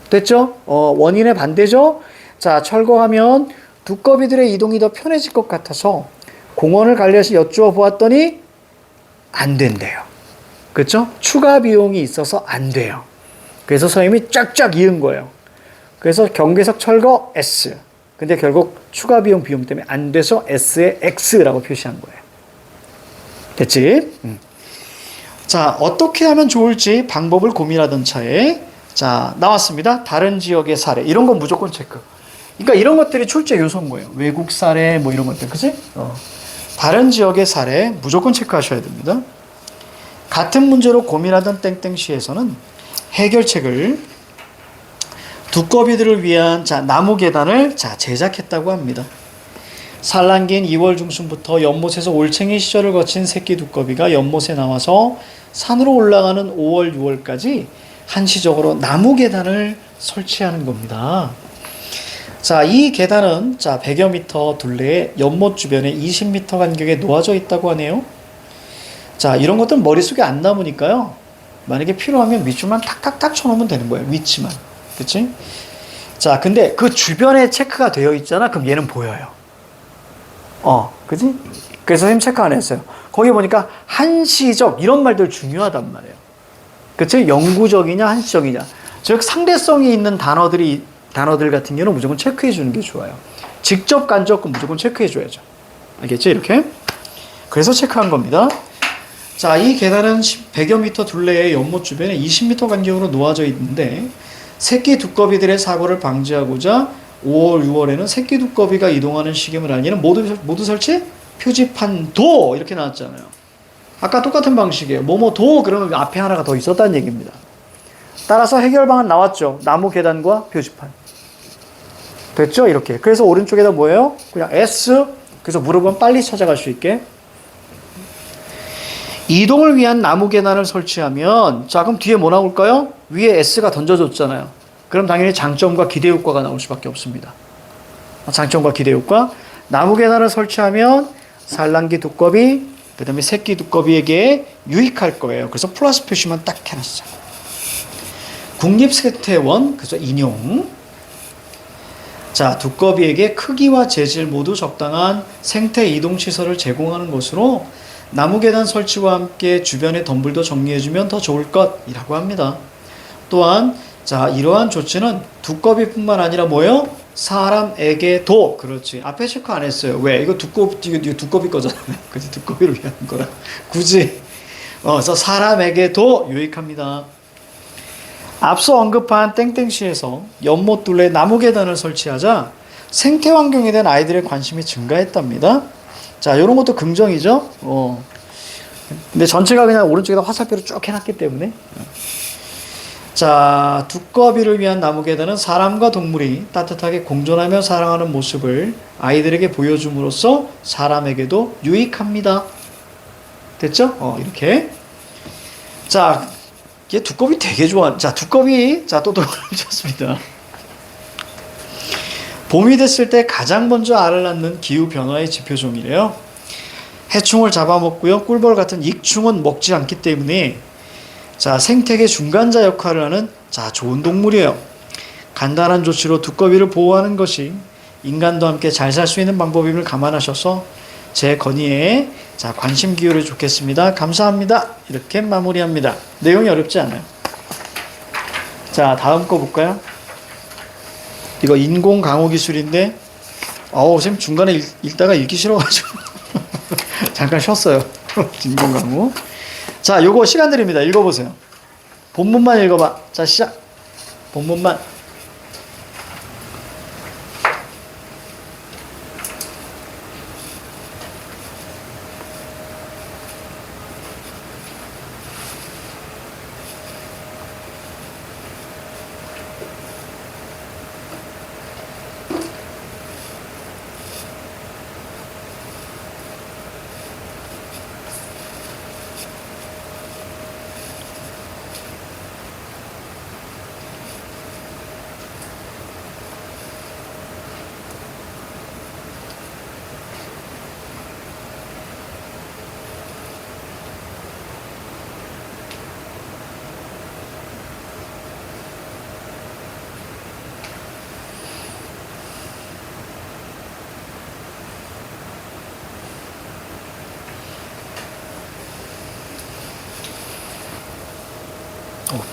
됐죠? 원인의 반대죠? 자, 철거하면 두꺼비들의 이동이 더 편해질 것 같아서 공원을 관리하시 여쭈어 보았더니 안 된대요. 그렇죠? 추가 비용이 있어서 안 돼요. 그래서 선생님이 쫙쫙 이은 거예요. 그래서 경계석 철거 S. 근데 결국 추가 비용 때문에 안 돼서 S에 X라고 표시한 거예요. 됐지? 자, 어떻게 하면 좋을지 방법을 고민하던 차에 자, 나왔습니다. 다른 지역의 사례. 이런 건 무조건 체크. 그러니까 이런 것들이 출제 요소인 거예요. 외국 사례 뭐 이런 것들. 그치? 다른 지역의 사례 무조건 체크하셔야 됩니다. 같은 문제로 고민하던 땡땡시에서는 해결책을 두꺼비들을 위한 나무 계단을 제작했다고 합니다. 산란기인 2월 중순부터 연못에서 올챙이 시절을 거친 새끼 두꺼비가 연못에 나와서 산으로 올라가는 5월, 6월까지 한시적으로 나무 계단을 설치하는 겁니다. 자, 이 계단은 100여 미터 둘레에 연못 주변에 20미터 간격에 놓아져 있다고 하네요. 자, 이런 것들은 머릿속에 안 남으니까요. 만약에 필요하면 밑줄만 탁탁탁 쳐놓으면 되는 거예요. 위치만. 그치? 자, 근데 그 주변에 체크가 되어 있잖아. 그럼 얘는 보여요. 그치? 그래서 선생님 체크 안 했어요. 거기 보니까 한시적 이런 말들 중요하단 말이에요. 그치? 영구적이냐 한시적이냐. 즉 상대성이 있는 단어들 같은 경우는 무조건 체크해 주는 게 좋아요. 직접 간접 무조건 체크해 줘야죠. 알겠지? 이렇게. 그래서 체크한 겁니다. 자, 이 계단은 100여 미터 둘레의 연못 주변에 20미터 간격으로 놓아져 있는데 새끼 두꺼비들의 사고를 방지하고자 5월, 6월에는 새끼 두꺼비가 이동하는 시gem을 알리는 모두 설치? 표지판 도! 이렇게 나왔잖아요. 아까 똑같은 방식이에요. 도! 그러면 앞에 하나가 더 있었다는 얘기입니다. 따라서 해결 방안 나왔죠. 나무 계단과 표지판. 됐죠? 이렇게. 그래서 오른쪽에다 뭐예요? 그냥 S. 그래서 물어보면 빨리 찾아갈 수 있게. 이동을 위한 나무 계단을 설치하면 자, 그럼 뒤에 뭐 나올까요? 위에 S가 던져졌잖아요. 그럼 당연히 장점과 기대 효과가 나올 수밖에 없습니다. 장점과 기대 효과. 나무 계단을 설치하면 산란기 두꺼비, 그 다음에 새끼 두꺼비에게 유익할 거예요. 그래서 플러스 표시만 딱 해놨어요. 국립생태원, 그래서 인용. 자, 두꺼비에게 크기와 재질 모두 적당한 생태 이동시설을 제공하는 것으로 나무 계단 설치와 함께 주변의 덤불도 정리해주면 더 좋을 것이라고 합니다. 또한 자, 이러한 조치는 두꺼비뿐만 아니라 뭐요? 사람에게도. 그렇지. 앞에 체크 안 했어요. 왜? 이거 두꺼비 거잖아요. 그치? 두꺼비를 위한 거라. 굳이. 그래서 사람에게도 유익합니다. 앞서 언급한 땡땡시에서 연못둘레 나무 계단을 설치하자 생태환경에 대한 아이들의 관심이 증가했답니다. 자, 이런 것도 긍정이죠. 근데 전체가 그냥 오른쪽에다 화살표로 쭉 해놨기 때문에. 자, 두꺼비를 위한 나무 계단은 사람과 동물이 따뜻하게 공존하며 사랑하는 모습을 아이들에게 보여줌으로써 사람에게도 유익합니다. 됐죠? 이렇게. 자, 얘 두꺼비 되게 좋아. 자, 두꺼비. 자, 또 돌아오셨습니다. 봄이 됐을 때 가장 먼저 알을 낳는 기후 변화의 지표종이래요. 해충을 잡아먹고요. 꿀벌 같은 익충은 먹지 않기 때문에 자, 생태계 중간자 역할을 하는 자, 좋은 동물이에요. 간단한 조치로 두꺼비를 보호하는 것이 인간도 함께 잘 살 수 있는 방법임을 감안하셔서 제 건의에 자, 관심 기울여 좋겠습니다. 감사합니다. 이렇게 마무리합니다. 내용이 어렵지 않아요. 자, 다음 거 볼까요? 이거 인공 강우 기술인데 선생님 중간에 읽다가 읽기 싫어가지고 잠깐 쉬었어요. 인공 강우. 자, 요거 시간 드립니다. 읽어보세요. 본문만 읽어봐. 자, 시작. 본문만.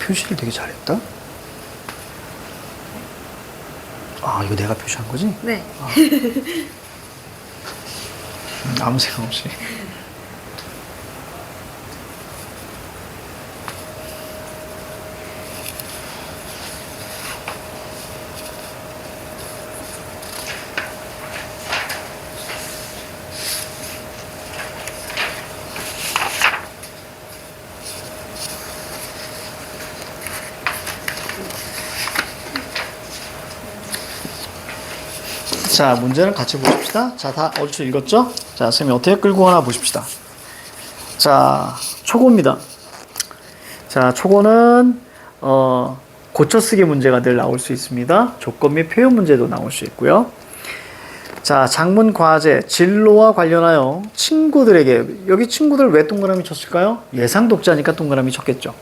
표시를 되게 잘했다. 이거 내가 표시한 거지? 네. 아무 생각 없이. 자, 문제는 같이 보십시다. 자, 다 얼추 읽었죠? 자, 선생님이 어떻게 끌고 가나 보십시다. 자, 초고입니다. 자, 초고는 고쳐쓰기 문제가 늘 나올 수 있습니다. 조건 및 표현 문제도 나올 수 있고요. 자, 작문 과제, 진로와 관련하여 친구들에게, 여기 친구들 왜 동그라미 쳤을까요? 예상 독자니까 동그라미 쳤겠죠.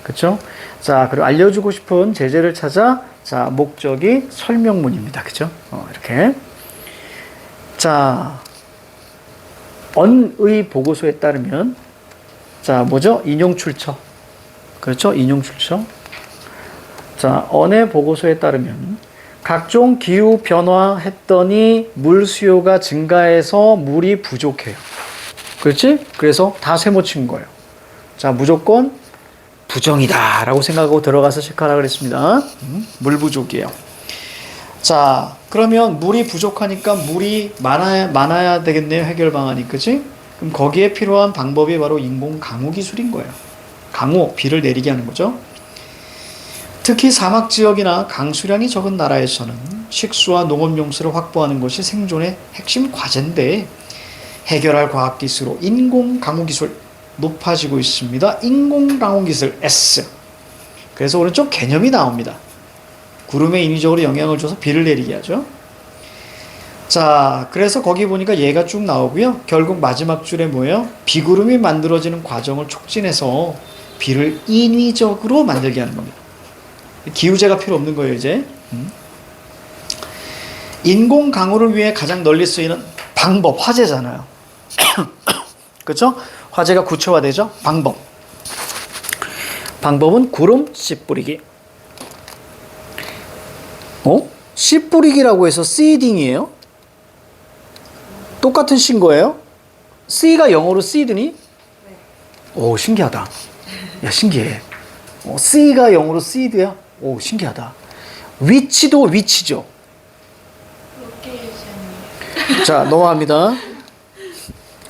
그쵸? 자, 그리고 알려주고 싶은 제재를 찾아, 자, 목적이 설명문입니다. 그죠? 이렇게. 자, 언의 보고서에 따르면, 자, 뭐죠? 인용 출처. 그렇죠? 인용 출처. 자, 언의 보고서에 따르면, 각종 기후 변화했더니 물 수요가 증가해서 물이 부족해요. 그렇지? 그래서 다 세모친 거예요. 자, 무조건 부정이다 라고 생각하고 들어가서 체크하라 그랬습니다. 물 부족이에요. 자, 그러면 물이 부족하니까 물이 많아야 되겠네요. 해결 방안이. 그치? 그럼 거기에 필요한 방법이 바로 인공 강우 기술인 거예요. 강우, 비를 내리게 하는 거죠. 특히 사막 지역이나 강수량이 적은 나라에서는 식수와 농업용수를 확보하는 것이 생존의 핵심 과제인데 해결할 과학기술로 인공 강우 기술 높아지고 있습니다. 인공 강우 기술 S. 그래서 오른쪽 개념이 나옵니다. 구름에 인위적으로 영향을 줘서 비를 내리게 하죠. 자, 그래서 거기 보니까 얘가 쭉 나오고요. 결국 마지막 줄에 뭐예요? 비구름이 만들어지는 과정을 촉진해서 비를 인위적으로 만들게 하는 겁니다. 기우제가 필요 없는 거예요, 이제. 인공 강우를 위해 가장 널리 쓰이는 방법, 화재잖아요. 그렇죠? 화재가 구체화되죠? 방법은 구름 씨 뿌리기. 씨 뿌리기라고 해서 seeding이에요? 똑같은 씨인 거예요? C가 영어로 seed니? 오, 신기하다. 야, 신기해. C가 영어로 seed야? 오, 신기하다. 위치도 위치죠. 자, 넘어갑니다.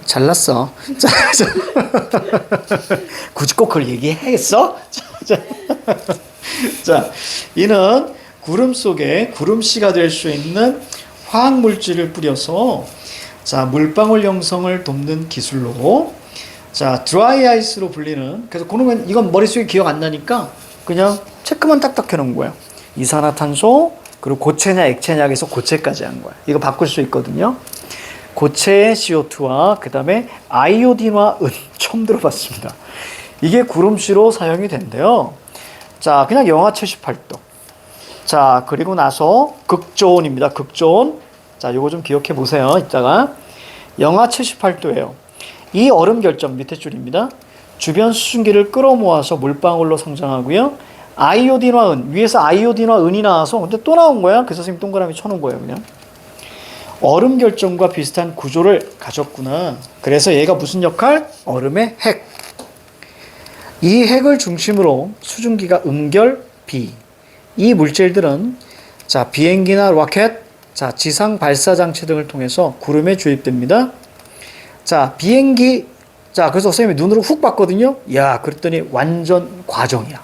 잘났어. 굳이 꼭 그걸 얘기해야겠어? 자, 이는 구름 속에 구름씨가 될 수 있는 화학물질을 뿌려서 자, 물방울 형성을 돕는 기술로 자, 드라이 아이스로 불리는 그래서 그러면 이건 머릿속에 기억 안 나니까 그냥 체크만 딱딱 해놓은 거예요. 이산화탄소 그리고 고체냐 액체냐 해서 고체까지 한 거야. 이거 바꿀 수 있거든요. 고체의 CO2와 그 다음에 아이오딘과 은 처음 들어봤습니다. 이게 구름씨로 사용이 된대요. 자, 그냥 영하 78도. 자, 그리고 나서 극저온입니다. 극저온. 자, 요거 좀 기억해 보세요. 이따가 영하 78도예요. 이 얼음 결정 밑에 줄입니다. 주변 수증기를 끌어모아서 물방울로 성장하고요. 아이오딘과 은 위에서 아이오딘과 은이 나와서 근데 또 나온 거야. 그래서 선생님 동그라미 쳐놓은 거예요, 그냥. 얼음 결정과 비슷한 구조를 가졌구나. 그래서 얘가 무슨 역할? 얼음의 핵. 이 핵을 중심으로 수증기가 응결, 비. 이 물질들은 자, 비행기나 로켓, 자, 지상 발사 장치 등을 통해서 구름에 주입됩니다. 자, 비행기, 자, 그래서 선생님이 눈으로 훅 봤거든요. 야, 그랬더니 완전 과정이야.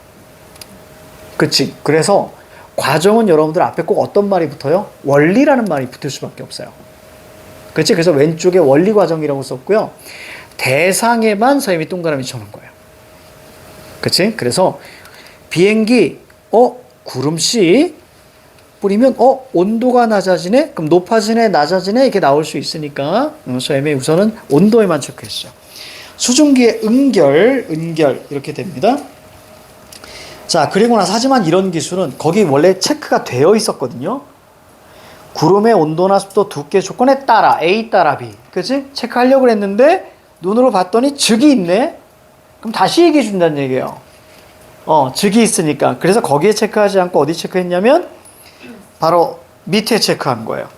그치? 그래서 과정은 여러분들 앞에 꼭 어떤 말이 붙어요? 원리라는 말이 붙을 수밖에 없어요. 그렇지? 그래서 왼쪽에 원리 과정이라고 썼고요. 대상에만 선생님이 동그라미 쳐놓은 거예요. 그렇지? 그래서 비행기, 구름씨 뿌리면, 온도가 낮아지네? 그럼 높아지네, 낮아지네? 이렇게 나올 수 있으니까, 선생님이 우선은 온도에만 체크했죠. 수증기의 은결, 이렇게 됩니다. 자, 그리고 나서 하지만 이런 기술은 거기 원래 체크가 되어 있었거든요. 구름의 온도나 습도 두께 조건에 따라 A 따라 B. 그치? 체크하려고 했는데 눈으로 봤더니 즉이 있네? 그럼 다시 얘기해 준다는 얘기예요. 즉이 있으니까. 그래서 거기에 체크하지 않고 어디 체크했냐면 바로 밑에 체크한 거예요.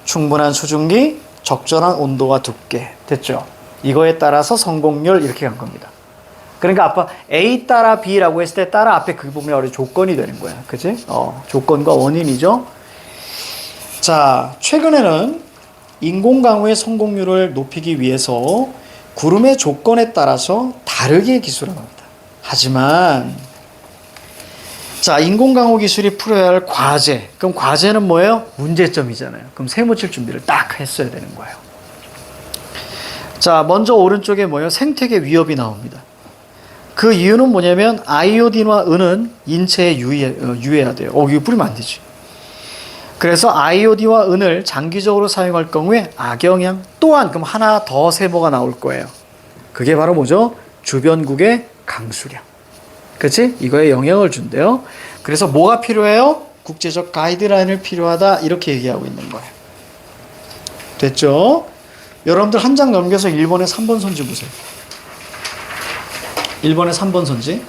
충분한 수증기, 적절한 온도와 두께. 됐죠? 이거에 따라서 성공률 이렇게 간 겁니다. 그러니까 아까 A 따라 B라고 했을 때 따라 앞에 그 부분이 어디 조건이 되는 거야. 그치? 조건과 원인이죠. 자, 최근에는 인공강우의 성공률을 높이기 위해서 구름의 조건에 따라서 다르게 기술합니다. 하지만 자, 인공강우 기술이 풀어야 할 과제. 그럼 과제는 뭐예요? 문제점이잖아요. 그럼 세무칠 준비를 딱 했어야 되는 거예요. 자, 먼저 오른쪽에 뭐예요? 생태계 위협이 나옵니다. 그 이유는 뭐냐면 아이오딘과 은은 인체에 유해야 돼요. 이거 뿌리면 안 되지. 그래서 아이오딘과 은을 장기적으로 사용할 경우에 악영향 또한 그럼 하나 더 세모가 나올 거예요. 그게 바로 뭐죠? 주변국의 강수량. 그렇지? 이거에 영향을 준대요. 그래서 뭐가 필요해요? 국제적 가이드라인을 필요하다 이렇게 얘기하고 있는 거예요. 됐죠? 여러분들 한 장 넘겨서 1번의 3번 선지 보세요. 1번의 3번 선지.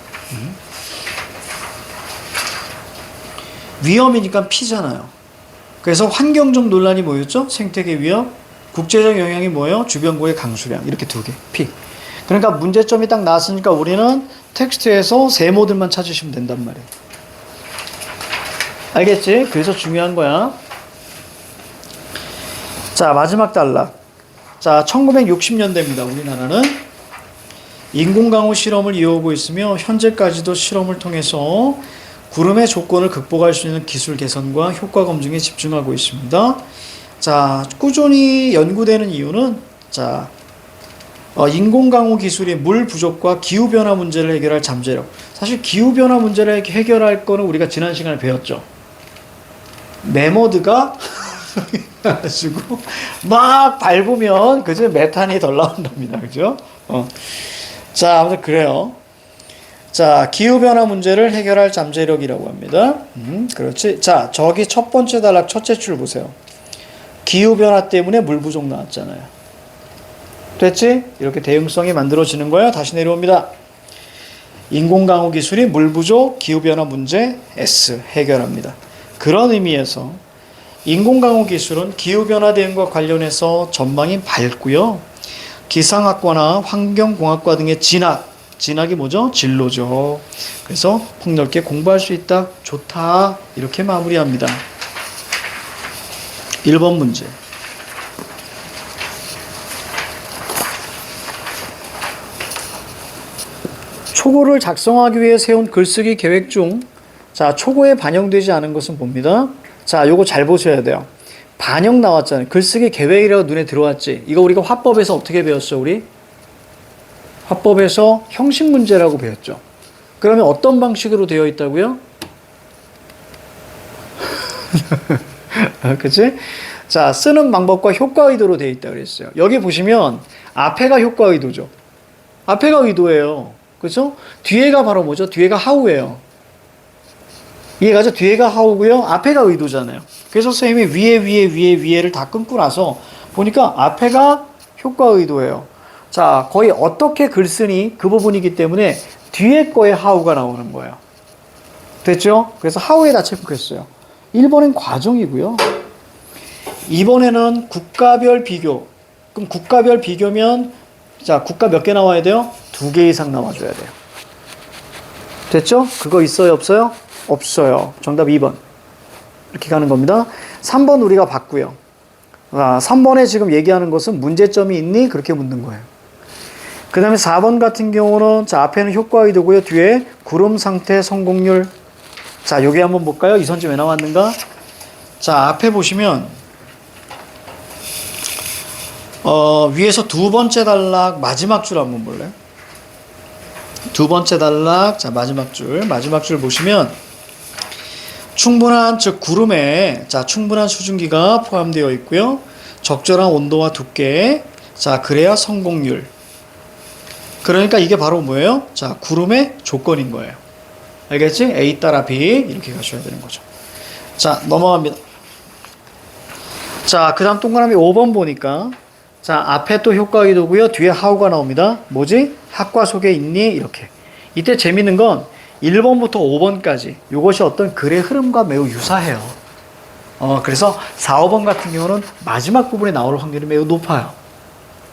위험이니까 피잖아요. 그래서 환경적 논란이 뭐였죠? 생태계 위험. 국제적 영향이 뭐예요? 주변국의 강수량. 이렇게 두 개. 피. 그러니까 문제점이 딱 나왔으니까 우리는 텍스트에서 세모들만 찾으시면 된단 말이에요. 알겠지? 그래서 중요한 거야. 자, 마지막 단락. 자, 1960년대입니다. 우리나라는. 인공강우 실험을 이어오고 있으며 현재까지도 실험을 통해서 구름의 조건을 극복할 수 있는 기술 개선과 효과 검증에 집중하고 있습니다. 자, 꾸준히 연구되는 이유는 자, 인공강우 기술이 물 부족과 기후변화 문제를 해결할 잠재력. 사실 기후변화 문제를 해결할 거는 우리가 지난 시간에 배웠죠. 메머드가 가지고 막 밟으면 그죠? 메탄이 덜 나온답니다. 그죠? 자, 아무튼 그래요. 자, 기후변화 문제를 해결할 잠재력이라고 합니다. 그렇지. 자, 저기 첫 번째 단락 첫째 줄 보세요. 기후변화 때문에 물 부족 나왔잖아요. 됐지? 이렇게 대응성이 만들어지는 거예요. 다시 내려옵니다. 인공강우 기술이 물 부족, 기후변화 문제 S 해결합니다. 그런 의미에서 인공강우 기술은 기후변화 대응과 관련해서 전망이 밝고요. 기상학과나 환경공학과 등의 진학이 뭐죠? 진로죠. 그래서 폭넓게 공부할 수 있다. 좋다. 이렇게 마무리합니다. 1번 문제. 초고를 작성하기 위해 세운 글쓰기 계획 중, 자, 초고에 반영되지 않은 것은 봅니다. 자, 요거 잘 보셔야 돼요. 반영 나왔잖아요. 글쓰기 계획이라고 눈에 들어왔지. 이거 우리가 화법에서 어떻게 배웠어, 우리? 화법에서 형식 문제라고 배웠죠. 그러면 어떤 방식으로 되어 있다고요? 그치? 자, 쓰는 방법과 효과 의도로 되어 있다고 그랬어요. 여기 보시면 앞에가 효과 의도죠. 앞에가 의도예요. 그렇죠? 뒤에가 바로 뭐죠? 뒤에가 하우예요. 이해가죠? 뒤에가 하우고요. 앞에가 의도잖아요. 그래서 선생님이 위에를 다 끊고 나서 보니까 앞에가 효과 의도예요. 자, 거의 어떻게 글 쓰니 그 부분이기 때문에 뒤에 거에 하우가 나오는 거예요. 됐죠? 그래서 하우에다 체크했어요. 1번은 과정이고요. 2번에는 국가별 비교. 그럼 국가별 비교면 자, 국가 몇 개 나와야 돼요? 2개 이상 나와줘야 돼요. 됐죠? 그거 있어요? 없어요? 없어요. 정답 2번. 이렇게 가는 겁니다. 3번 우리가 봤고요. 3번에 지금 얘기하는 것은 문제점이 있니? 그렇게 묻는 거예요. 그 다음에 4번 같은 경우는 자, 앞에는 효과 의도고요. 뒤에 구름 상태 성공률. 자, 여기 한번 볼까요? 이 선지 왜 나왔는가? 자, 앞에 보시면 위에서 두 번째 단락 마지막 줄 한번 볼래요? 두 번째 단락, 자, 마지막 줄 보시면 충분한, 즉 구름에 자, 충분한 수증기가 포함되어 있고요. 적절한 온도와 두께. 자, 그래야 성공률. 그러니까 이게 바로 뭐예요? 자, 구름의 조건인 거예요. 알겠지? A 따라 B 이렇게 가셔야 되는 거죠. 자, 넘어갑니다. 자, 그 다음 동그라미 5번 보니까 자, 앞에 또 효과 의도고요. 뒤에 하우가 나옵니다. 뭐지? 학과 속에 있니? 이렇게. 이때 재밌는 건 1번부터 5번까지 이것이 어떤 글의 흐름과 매우 유사해요. 그래서 4, 5번 같은 경우는 마지막 부분에 나올 확률이 매우 높아요.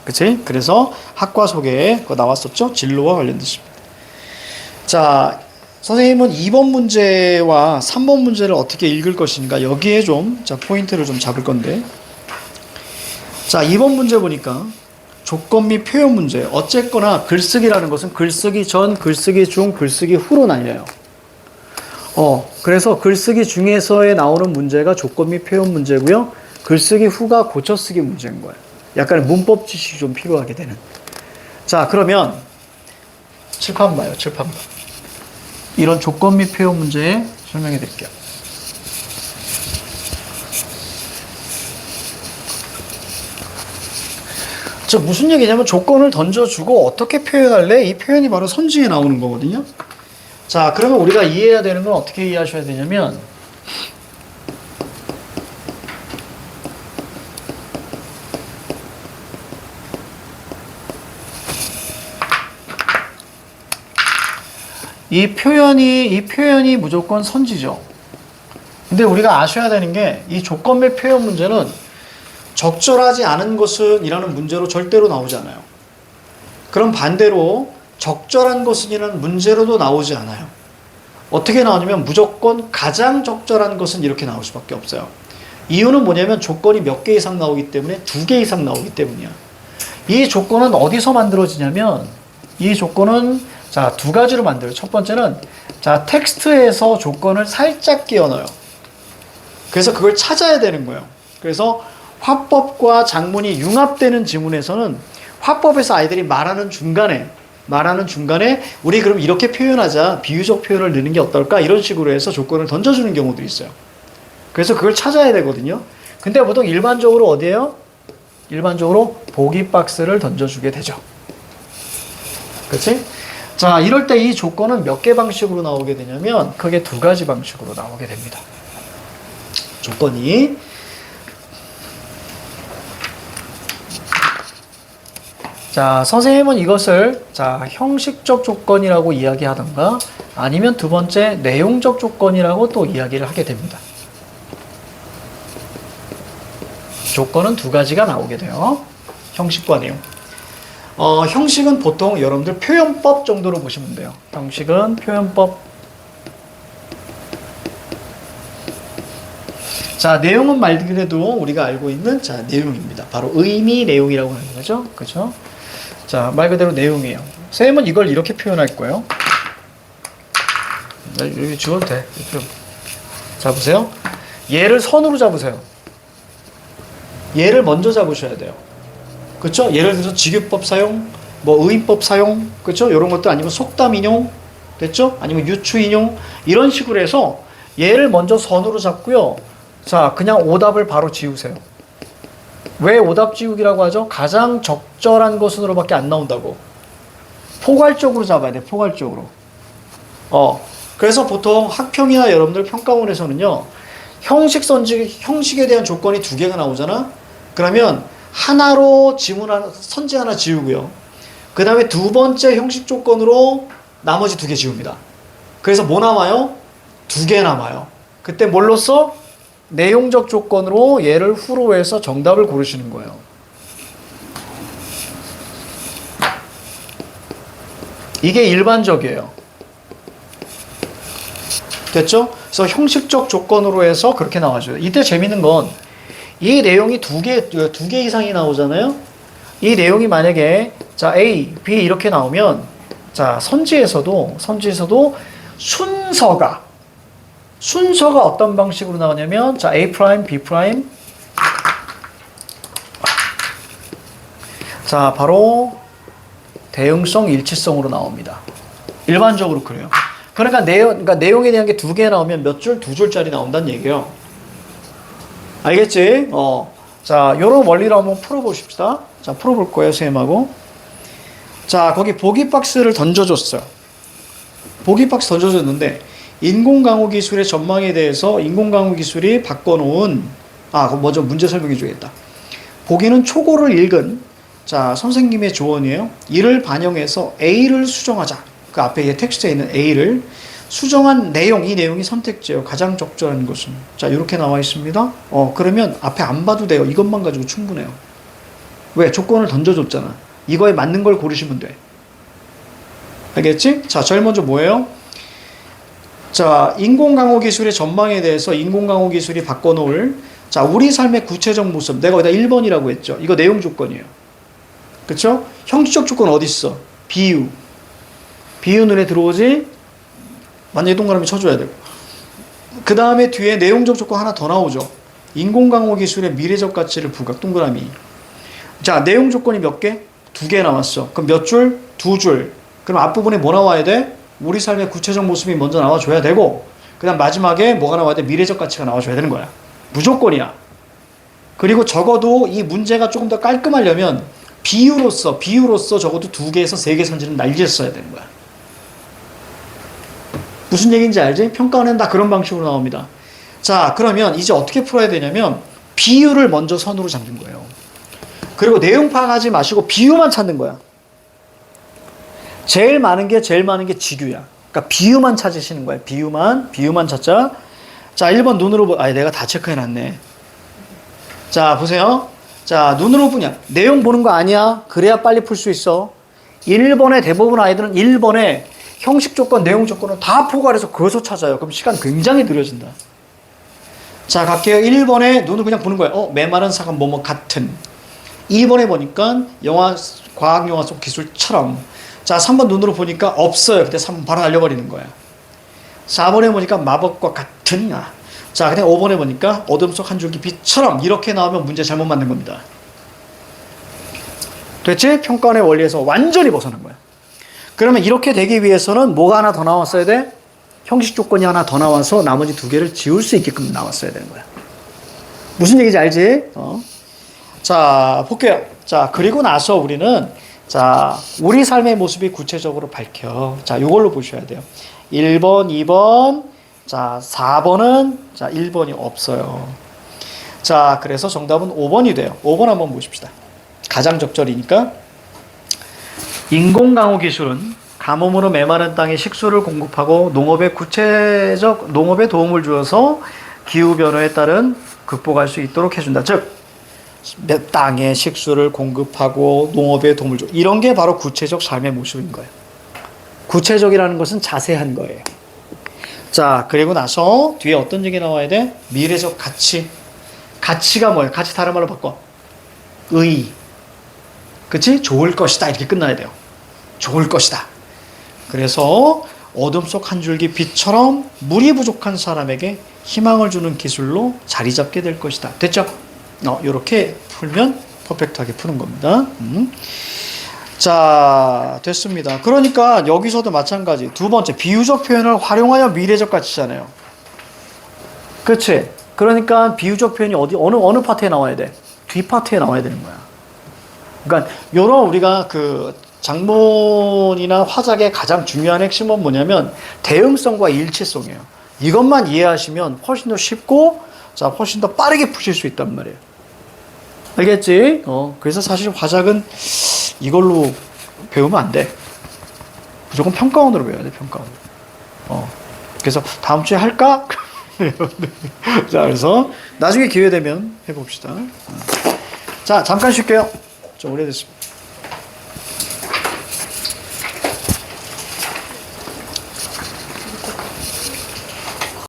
그치? 그래서 학과 속에 그거 나왔었죠? 진로와 관련되십니다. 자, 선생님은 2번 문제와 3번 문제를 어떻게 읽을 것인가 여기에 좀 자, 포인트를 좀 잡을 건데 자, 2번 문제 보니까 조건 및 표현 문제. 어쨌거나 글쓰기라는 것은 글쓰기 전, 글쓰기 중, 글쓰기 후로 나뉘어요. 그래서 글쓰기 중에서에 나오는 문제가 조건 및 표현 문제고요. 글쓰기 후가 고쳐쓰기 문제인 거예요. 약간의 문법 지식이 좀 필요하게 되는. 자, 그러면 칠판 봐요. 칠판 봐. 이런 조건 및 표현 문제 설명해 드릴게요. 저 무슨 얘기냐면 조건을 던져주고 어떻게 표현할래? 이 표현이 바로 선지에 나오는 거거든요. 자, 그러면 우리가 이해해야 되는 건 어떻게 이해하셔야 되냐면 이 표현이 무조건 선지죠. 근데 우리가 아셔야 되는 게 이 조건 및 표현 문제는 적절하지 않은 것은 이라는 문제로 절대로 나오지 않아요. 그럼 반대로 적절한 것은 이라는 문제로도 나오지 않아요. 어떻게 나오냐면 무조건 가장 적절한 것은 이렇게 나올 수밖에 없어요. 이유는 뭐냐면 조건이 몇 개 이상 나오기 때문에 2개 이상 나오기 때문이야. 이 조건은 어디서 만들어지냐면 이 조건은 자, 두 가지로 만들어요. 첫 번째는 자, 텍스트에서 조건을 살짝 끼워 넣어요. 그래서 그걸 찾아야 되는 거예요. 그래서 화법과 작문이 융합되는 지문에서는 화법에서 아이들이 말하는 중간에 우리 그럼 이렇게 표현하자, 비유적 표현을 넣는 게 어떨까 이런 식으로 해서 조건을 던져주는 경우들이 있어요. 그래서 그걸 찾아야 되거든요. 근데 보통 일반적으로 어디에요? 일반적으로 보기 박스를 던져주게 되죠. 그렇지? 자, 이럴 때 이 조건은 몇 개 방식으로 나오게 되냐면 크게 두 가지 방식으로 나오게 됩니다. 조건이 자, 선생님은 이것을 자, 형식적 조건이라고 이야기하던가 아니면 두 번째 내용적 조건이라고 또 이야기를 하게 됩니다. 조건은 두 가지가 나오게 돼요. 형식과 내용. 형식은 보통 여러분들 표현법 정도로 보시면 돼요. 형식은 표현법. 자, 내용은 말 그대로 우리가 알고 있는 자, 내용입니다. 바로 의미 내용이라고 하는 거죠. 그죠? 자, 말 그대로 내용이에요. 쌤은 이걸 이렇게 표현할 거예요. 여기 지워도 돼. 자, 보세요. 얘를 선으로 잡으세요. 얘를 먼저 잡으셔야 돼요. 그렇죠? 예를 들어서 직유법 사용, 뭐 의인법 사용, 그렇죠? 이런 것도 아니면 속담 인용, 됐죠? 아니면 유추 인용 이런 식으로 해서 얘를 먼저 선으로 잡고요. 자, 그냥 오답을 바로 지우세요. 왜 오답 지우기라고 하죠? 가장 적절한 것으로밖에 안 나온다고. 포괄적으로 잡아야 돼. 포괄적으로. 그래서 보통 학평이나 여러분들 평가원에서는요. 형식에 대한 조건이 두 개가 나오잖아. 그러면 하나로 지문 하나, 선지 하나 지우고요. 그 다음에 두 번째 형식 조건으로 나머지 두 개 지웁니다. 그래서 뭐 남아요? 두 개 남아요. 그때 뭘로 써? 내용적 조건으로 얘를 후로 해서 정답을 고르시는 거예요. 이게 일반적이에요. 됐죠? 그래서 형식적 조건으로 해서 그렇게 나와줘요. 이때 재밌는 건 이 내용이 두 개 이상이 나오잖아요. 이 내용이 만약에 자 A, B 이렇게 나오면 자 선지에서도 순서가 어떤 방식으로 나오냐면 자 A 프라임, B 프라임 자 바로 대응성 일치성으로 나옵니다. 일반적으로 그래요. 그러니까 내용에 대한 게 두 개 나오면 몇 줄? 두 줄짜리 나온다는 얘기예요. 알겠지? 자, 요런 원리로 한번 풀어보십시다. 자, 풀어볼 거예요, 선생님하고. 자, 거기 보기 박스를 던져줬어요. 보기 박스 던져줬는데, 인공강우 기술의 전망에 대해서 인공강우 기술이 바꿔놓은, 그럼 먼저 문제 설명해 주겠다. 보기는 초고를 읽은, 자, 선생님의 조언이에요. 이를 반영해서 A를 수정하자. 그 앞에 텍스트에 있는 A를 수정한 내용, 이 내용이 선택지예요. 가장 적절한 것은. 자, 이렇게 나와 있습니다. 그러면 앞에 안 봐도 돼요. 이것만 가지고 충분해요. 왜? 조건을 던져줬잖아. 이거에 맞는 걸 고르시면 돼. 알겠지? 자, 제일 먼저 뭐예요? 자, 인공강우 기술의 전망에 대해서 인공강우 기술이 바꿔놓을 자, 우리 삶의 구체적 모습. 내가 여기다 1번이라고 했죠. 이거 내용 조건이에요. 그쵸? 형식적 조건 어디 있어? 비유. 비유 눈에 들어오지? 만약에 동그라미 쳐줘야 되고. 그 다음에 뒤에 내용적 조건 하나 더 나오죠. 인공강우 기술의 미래적 가치를 부각. 동그라미. 자, 내용 조건이 몇 개? 두 개 나왔어. 그럼 몇 줄? 두 줄. 그럼 앞부분에 뭐 나와야 돼? 우리 삶의 구체적 모습이 먼저 나와줘야 되고, 그 다음 마지막에 뭐가 나와야 돼? 미래적 가치가 나와줘야 되는 거야. 무조건이야. 그리고 적어도 이 문제가 조금 더 깔끔하려면 비유로서 적어도 두 개에서 세 개 선지는 날렸어야 되는 거야. 무슨 얘기인지 알지? 평가원에는 다 그런 방식으로 나옵니다. 자, 그러면 이제 어떻게 풀어야 되냐면 비유를 먼저 선으로 잡는 거예요. 그리고 내용 파악하지 마시고 비유만 찾는 거야. 제일 많은 게 직유야. 그러니까 비유만 찾으시는 거예요. 비유만 찾자. 자, 1번 눈으로 내가 다 체크해놨네. 자, 보세요. 자, 눈으로 보냐. 내용 보는 거 아니야. 그래야 빨리 풀 수 있어. 1번의 대부분 아이들은 1번에 형식 조건, 내용 조건을 다 포괄해서 그것을 찾아요. 그럼 시간 굉장히 느려진다. 자, 갈게요. 1번에 눈을 그냥 보는 거예요. 메마른 사과 뭐뭐 같은. 2번에 보니까 과학 영화 속 기술처럼. 자, 3번 눈으로 보니까 없어요. 그때 3번 바로 날려버리는 거야. 4번에 보니까 마법과 같은. 자, 그냥 5번에 보니까 어둠 속 한 줄기 빛처럼. 이렇게 나오면 문제 잘못 맞는 겁니다. 됐지? 평가원의 원리에서 완전히 벗어난 거야. 그러면 이렇게 되기 위해서는 뭐가 하나 더 나왔어야 돼? 형식 조건이 하나 더 나와서 나머지 두 개를 지울 수 있게끔 나왔어야 되는 거야. 무슨 얘기인지 알지? 자, 볼게요. 자, 그리고 나서 우리는 자, 우리 삶의 모습이 구체적으로 밝혀. 자, 이걸로 보셔야 돼요. 1번, 2번, 자, 4번은 자, 1번이 없어요. 자, 그래서 정답은 5번이 돼요. 5번 한번 보십시다. 가장 적절이니까. 인공강우 기술은 가뭄으로 메마른 땅에 식수를 공급하고 농업에 도움을 주어서 기후변화에 따른 극복할 수 있도록 해준다. 즉, 땅에 식수를 공급하고 농업에 도움을 줘. 이런 게 바로 구체적 삶의 모습인 거예요. 구체적이라는 것은 자세한 거예요. 자, 그리고 나서 뒤에 어떤 얘기 나와야 돼? 미래적 가치. 가치가 뭐예요? 가치 다른 말로 바꿔. 의. 그치? 좋을 것이다. 이렇게 끝나야 돼요. 좋을 것이다. 그래서 어둠 속 한 줄기 빛처럼 물이 부족한 사람에게 희망을 주는 기술로 자리 잡게 될 것이다. 됐죠? 이렇게 풀면 퍼펙트하게 푸는 겁니다. 자, 됐습니다. 그러니까 여기서도 마찬가지. 두 번째, 비유적 표현을 활용하여 미래적 가치잖아요. 그치? 그러니까 비유적 표현이 어느 파트에 나와야 돼? 뒤 파트에 나와야 되는 거야. 그러니까 요런 우리가 그 장문이나 화작의 가장 중요한 핵심은 뭐냐면 대응성과 일치성이에요. 이것만 이해하시면 훨씬 더 쉽고 자, 훨씬 더 빠르게 푸실 수 있단 말이에요. 알겠지? 그래서 사실 화작은 이걸로 배우면 안 돼. 무조건 평가원으로 배워야 돼, 평가원. 그래서 다음 주에 할까? 자, 그래서 나중에 기회 되면 해봅시다. 자, 잠깐 쉴게요. 좀 오래됐습니다.